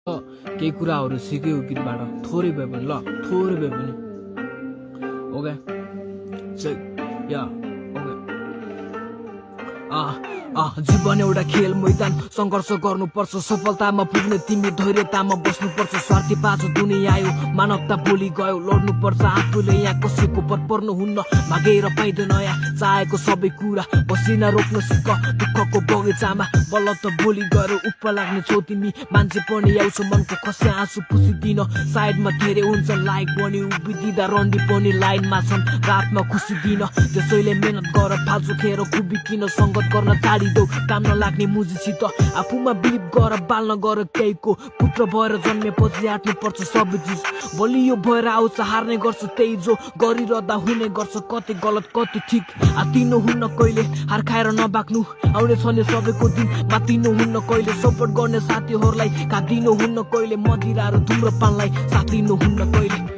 केही कुराहरू सिक्यो गीतबाट थोरै भए पनि ल थोरै भए पनि ओके या ओके जीवन एउटा खेल मैदान संघर्ष गर्नुपर्छ सफलतामा पुग्ने तिमी धैर्यतामा बस्नुपर्छ स्वार्थी पाँच दुनियाँ आयो मानवता बोली गयो लड्नुपर्छ आफूले यहाँ कसैको पर पर्नु हुन्न मागेर पाइँदैन यहाँ चाहेको सबै कुरा पसिना रोक्न सिक दुःखको बगैँचामा बल्ल त बोली गएर उप लाग्ने छौ तिमी मान्छे पनि आउँछ मनको खसे आँसु पुसिदिन साइडमा धेरै हुन्छ लाइक पनि उभिदिँदा रन्डी पनि लाइनमा छन् रातमा खुसी दिन त्यसैले मेहनत गर फाल्छो खेर खुबिकिन सङ्गत गर्न चाडिदेऊ काम नलाग्ने मुजीसित आफूमा बिलिभ गर बाल्न गर केहीको पुत्र भएर जन्मेपछि आँट्नु पर्छ सबै चिज बलियो भएर आउँछ हार्ने गर्छ त्यही जो गरिरहँदा हुने गर्छ कति गलत कति ठिक आतिनु हुन्न कहिले हार खाएर नबाक्नु आउने छ नि सबैको दिन मातिनु हुन्न कहिले सपोर्ट गर्ने साथीहरूलाई काटिनु हुन्न कहिले मदिरा र धुम्रपानलाई साथिनु हुन्न कहिले